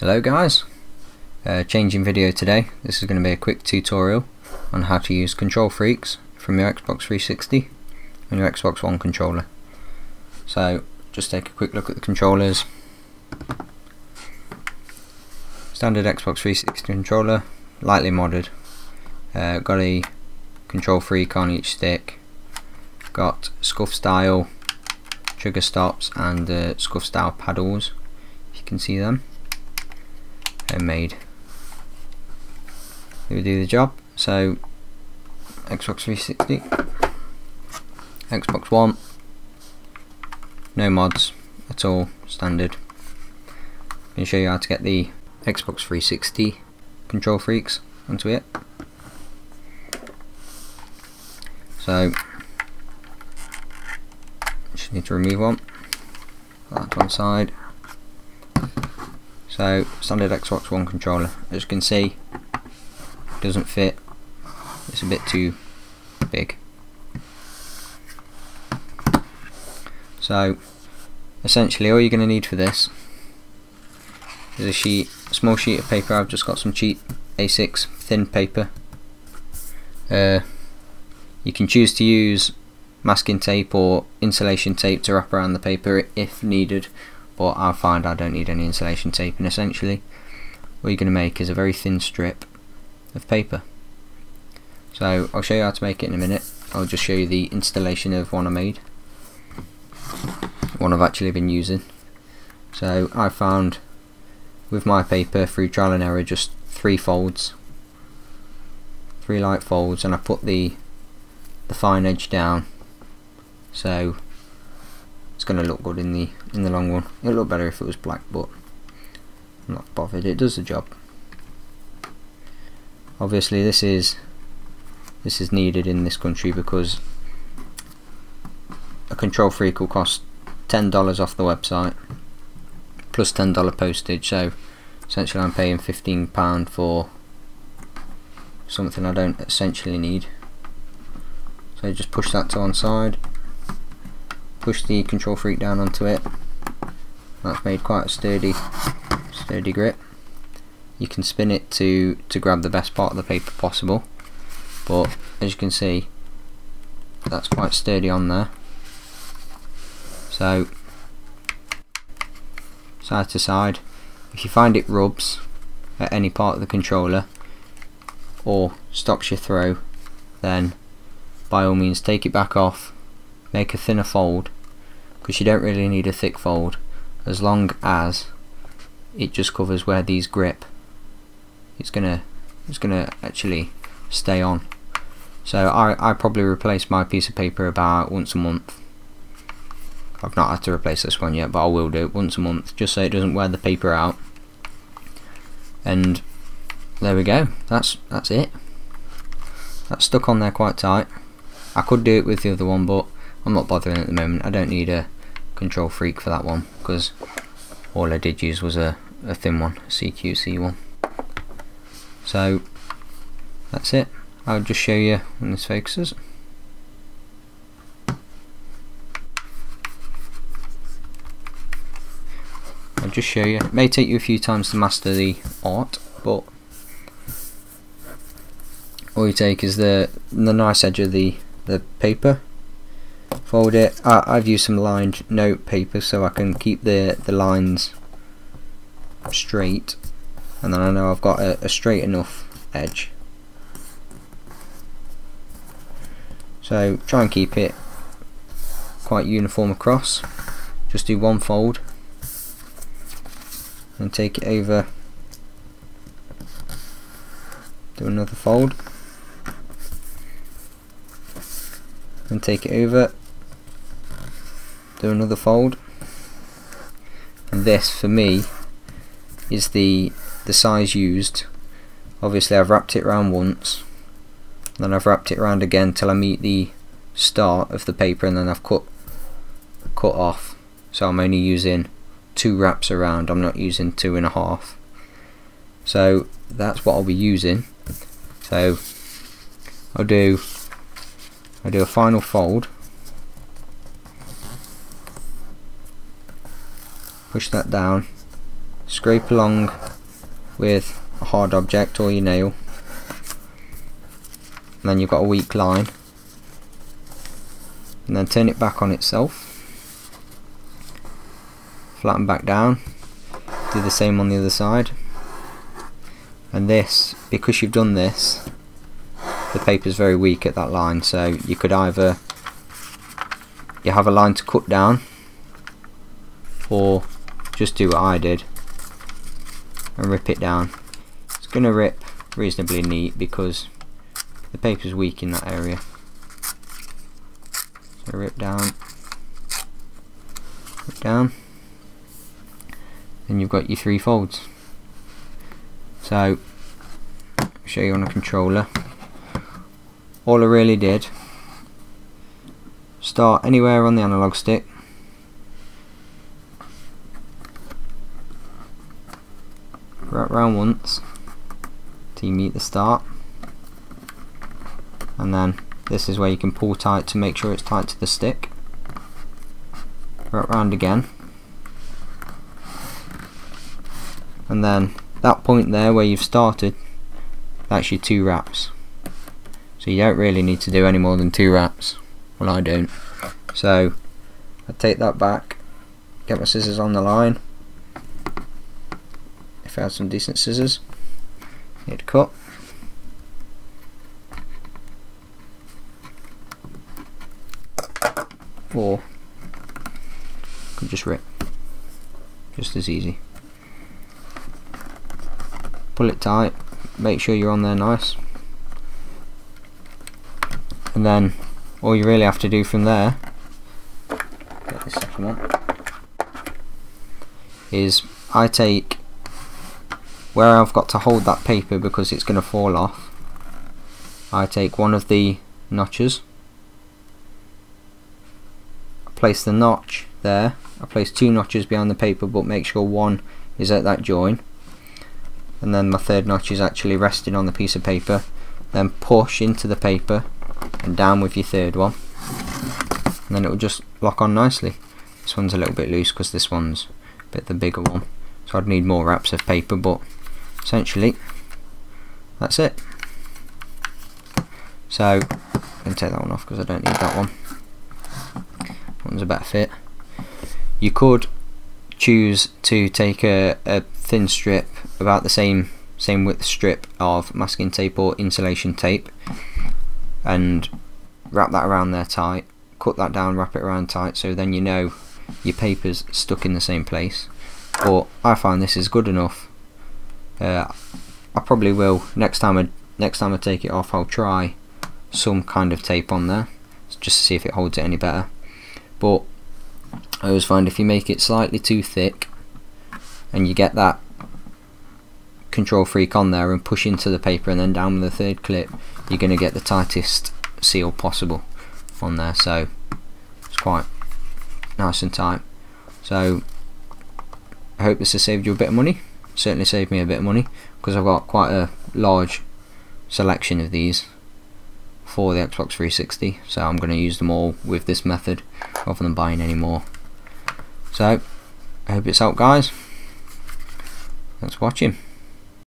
Hello guys, changing video today. This is going to be a quick tutorial on how to use Kontrol Freeks from your Xbox 360 and your Xbox One controller. So just take a quick look at the controllers. Standard Xbox 360 controller, lightly modded. Got a Kontrol Freek on each stick. Got scuff style trigger stops and scuff style paddles, if you can see them. Homemade. They will do the job. So Xbox 360, Xbox One, no mods at all, standard. I'm going to show you how to get the Xbox 360 Kontrol Freeks onto it. So just need to remove one, put that to one side. So standard Xbox One controller, as you can see, doesn't fit, it's a bit too big. So essentially all you're going to need for this is a small sheet of paper. I've just got some cheap A6 thin paper. You can choose to use masking tape or insulation tape to wrap around the paper if needed, but I find I don't need any insulation tape, and essentially what you're going to make is a very thin strip of paper. So I'll show you how to make it in a minute. I'll just show you the installation of one I made, one I've actually been using. So I found with my paper through trial and error just three light folds, and I put the fine edge down, so it's going to look good in the long run. It'll look better if it was black, but I'm not bothered, it does the job. Obviously this is needed in this country because a Kontrol Freek will cost $10 off the website plus $10 postage, so essentially I'm paying £15 for something I don't essentially need. So just push that to one side, push the Kontrol Freek down onto it. That's made quite a sturdy grip. You can spin it to grab the best part of the paper possible, but as you can see, that's quite sturdy on there. So side to side, if you find it rubs at any part of the controller or stops your throw, then by all means take it back off, make a thinner fold, because you don't really need a thick fold as long as it just covers where these grip. It's gonna actually stay on. So I probably replace my piece of paper about once a month. I've not had to replace this one yet, but I will do it once a month, just so it doesn't wear the paper out. And there we go, that's it. That's stuck on there quite tight. I could do it with the other one, but I'm not bothering at the moment. I don't need a Kontrol Freek for that one, because all I did use was a thin one, a CQC one. So that's it. I'll just show you when this focuses. I'll just show you. It may take you a few times to master the art, but all you take is the nice edge of the paper, fold it. I've used some lined note paper so I can keep the lines straight, and then I know I've got a straight enough edge. So try and keep it quite uniform across. Just do one fold and take it over, do another fold and take it over, do another fold. And this for me is the size used. Obviously I've wrapped it around once, then I've wrapped it around again till I meet the start of the paper, and then I've cut off, so I'm only using 2 wraps around, I'm not using 2.5. So that's what I'll be using. So I'll do a final fold, push that down, scrape along with a hard object or your nail, and then you've got a weak line, and then turn it back on itself, flatten back down, do the same on the other side. And this, because you've done this, the paper's very weak at that line, so you could either you have a line to cut down, or just do what I did and rip it down. It's going to rip reasonably neat because the paper's weak in that area. So rip down, and you've got your 3 folds. So I'll show you on a controller. All I really did, start anywhere on the analog stick, wrap round once till you meet the start, and then this is where you can pull tight to make sure it's tight to the stick. Wrap round again, and then that point there where you've started, that's your 2 wraps. So you don't really need to do any more than 2 wraps. Well, I don't. So I take that back, get my scissors on the line. If I had some decent scissors, hit cut. Or could just rip, just as easy. Pull it tight, make sure you're on there nice, and then all you really have to do from there, get this second one, is I take where I've got to hold that paper because it's going to fall off, I take one of the notches, place the notch there, I place 2 notches behind the paper but make sure one is at that join, and then my 3rd notch is actually resting on the piece of paper. Then push into the paper and down with your 3rd one, and then it will just lock on nicely. This one's a little bit loose because this one's a bit the bigger one, so I'd need more wraps of paper, but essentially that's it. So I'm going to take that one off because I don't need that one. That one's a better fit. You could choose to take a thin strip, about the same width strip of masking tape or insulation tape, and wrap that around there tight, cut that down, wrap it around tight, so then you know your paper's stuck in the same place. But I find this is good enough. I probably will next time I take it off, I'll try some kind of tape on there just to see if it holds it any better. But I always find if you make it slightly too thick and you get that Kontrol Freek on there and push into the paper and then down with the 3rd clip, you're going to get the tightest seal possible on there, so it's quite nice and tight. So I hope this has saved you a bit of money. Certainly saved me a bit of money because I've got quite a large selection of these for the Xbox 360, so I'm going to use them all with this method rather than buying any more. So I hope it's helped, guys. Thanks for watching.